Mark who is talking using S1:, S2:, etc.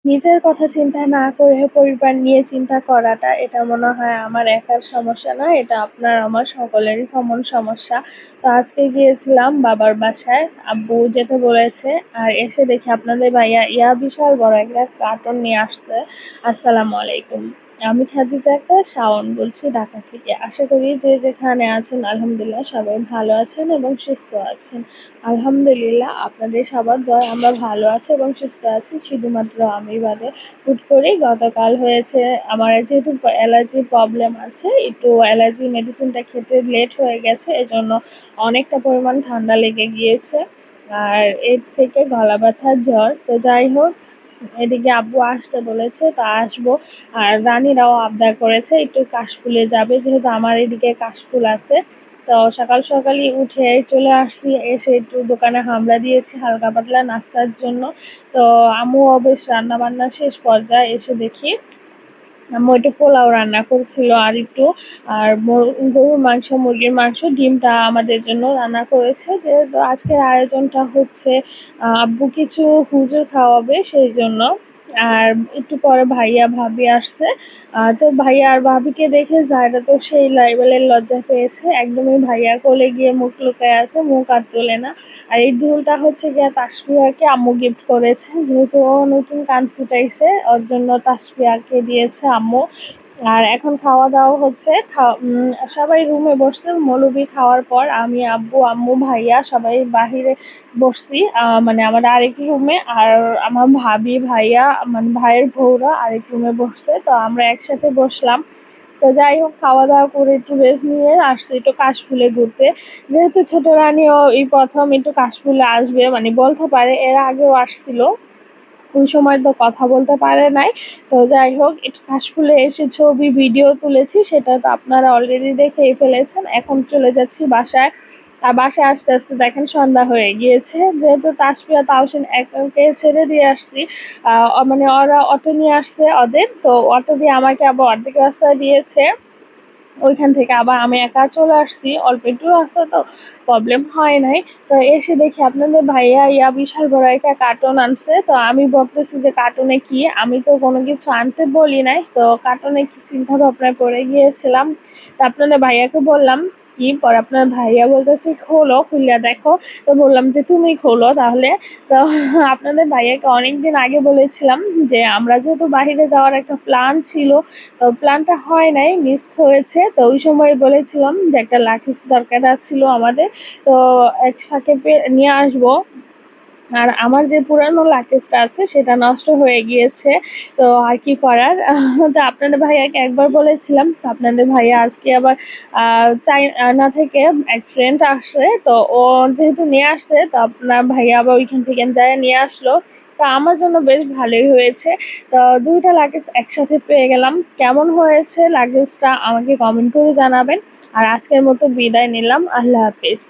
S1: নিজের কথা চিন্তা না করে পরিবার নিয়ে চিন্তা করাটা এটা মনে হয় আমার একার সমস্যা না, এটা আপনার আমার সকলেরই কমন সমস্যা। তো আজকে গিয়েছিলাম বাবার বাসায়, আব্বু যেতে বলেছে। আর এসে দেখি আপনাদের ভাইয়া বিশাল বড় একটা কার্টুন নিয়ে আসছে। আসসালামু আলাইকুম, আমি খাদিজা আক্তার শাওন বলছি ঢাকা থেকে। আশা করি যে যেখানে আছেন আলহামদুলিল্লাহ সবাই ভালো আছেন এবং সুস্থ আছেন। আলহামদুলিল্লাহ আপনাদের সবার দয়ায় আমরা ভালো আছি এবং সুস্থ আছি, শুধুমাত্র আমি বাদে। হুট করেই গতকাল হয়েছে আমার, যেহেতু অ্যালার্জির প্রবলেম আছে, একটু অ্যালার্জি মেডিসিনটা খেতে লেট হয়ে গেছে, এজন্য অনেকটা পরিমাণ ঠান্ডা লেগে গিয়েছে। আর এর থেকে গলা ব্যথা, জ্বর। তো যাই হোক, এদিকে আব্বু আসতে বলেছে, তো আসবো। আর রানীরাও আবদার করেছে একটু কাশফুলে যাবে, যেহেতু আমার এদিকে কাশফুল আছে। তো সকাল সকালই উঠে চলে আসছি, এসে একটু দোকানে হামলা দিয়েছি হালকা পাতলা নাস্তার জন্য। তো আম্মুও বেশ রান্না বান্না শেষ পর্যায়ে এসে দেখি আম্মু একটু পোলাও রান্না করছিল আর একটু, আর গরুর মাংস, মুরগির মাংস, ডিমটা আমাদের জন্য রান্না করেছে। যেহেতু আজকের আয়োজনটা হচ্ছে আব্বু কিছু হুজুর খাওয়াবে সেই জন্য। আর একটু পরে ভাইয়া ভাবি আসছে। তো ভাইয়া আর ভাবিকে দেখে জায়গা তো সেই লেভেলের লজ্জা পেয়েছে, একদমই ভাইয়া কোলে গিয়ে মুখ লুকায় আছে, মুখ আর তোলে না। আর এই দুলটা হচ্ছে গিয়ে তাসফিয়াকে আম্মু গিফট করেছে, যেহেতু ও নতুন কান ফুটাইছে, ওর জন্য তাসফিয়াকে দিয়েছে আম্মু। আর এখন খাওয়া দাওয়া হচ্ছে, সবাই রুমে বসছে। মৌলবি খাওয়ার পর আমি, আব্বু, আম্মু, ভাইয়া সবাই বাহিরে বসছি, মানে আমার আরেক রুমে। আর আমার ভাবি, ভাইয়া, মানে ভাইয়ের বউরা আরেক রুমে বসছে, তো আমরা একসাথে বসলাম। তো যাই হোক, খাওয়া দাওয়া করে একটু রেস্ট নিয়ে আসছি একটু কাশফুলে ঘুরতে। যেহেতু ছোট রানীও এই প্রথম একটু কাশফুলে আসবে, মানে বলতে পারে এর আগেও আসছিল, ওই সময় তো কথা বলতে পারে নাই। তো যাই হোক, একটু কাশফুলে এসে ছবি ভিডিও তুলেছি, সেটা তো আপনারা অলরেডি দেখেই ফেলেছেন। এখন চলে যাচ্ছি বাসায়। আর বাসায় আসতে আসতে দেখেন সন্ধ্যা হয়ে গিয়েছে, যেহেতু তাসফিয়া তাওসিন একাকে ছেড়ে দিয়ে আসছি। মানে ওরা অটো নিয়ে আসছে ওদের, তো অটো দিয়ে আমাকে আবার অর্ধেক রাস্তায় দিয়েছে। ওইখান থেকে আবার আমি একা চলে আসছি, অল্প একটু রাস্তা, তো প্রবলেম হয় নাই। তো এসে দেখি আপনাদের ভাইয়া বিশাল বড় একটা কার্টুন আনছে। তো আমি ভাবতেছি যে কার্টুনে কি, আমি তো কোনো কিছু আনতে বলি নাই, তো কার্টুনে কি চিন্তা ভাবনায় পড়ে গিয়েছিলাম। তো আপনাদের ভাইয়াকে বললাম কি, পরে আপনার ভাইয়া বলতেছে খোলো, খুললে দেখো। তো বললাম যে তুমি খোলো তাহলে। তো আপনাদের ভাইয়াকে অনেকদিন আগে বলেছিলাম যে আমরা যেহেতু বাইরে যাওয়ার একটা প্ল্যান ছিল, তো প্ল্যানটা হয় নাই, মিস হয়েছে। তো ওই সময় বলেছিলাম যে একটা লাখিস দরকার ছিল আমাদের, তো এক ফাঁকে নিয়ে আসবো। আর আমার যে পুরানো লাকেজটা আছে সেটা নষ্ট হয়ে গিয়েছে, তো আর কি করার। তো আপনাদের ভাইয়াকে একবার বলেছিলাম, তো আপনাদের ভাইয়া আজকে আবার চায়না থেকে এক ফ্রেন্ড আসছে, তো ও যেহেতু নিয়ে আসছে, তো আপনার ভাইয়া আবার ওইখান থেকে যায় নিয়ে আসলো। তো আমার জন্য বেশ ভালোই হয়েছে। তো দুইটা লাগেজ একসাথে পেয়ে গেলাম। কেমন হয়েছে লাগেজটা আমাকে কমেন্ট করে জানাবেন। আর আজকের মতো বিদায় নিলাম, আল্লাহ হাফিজ।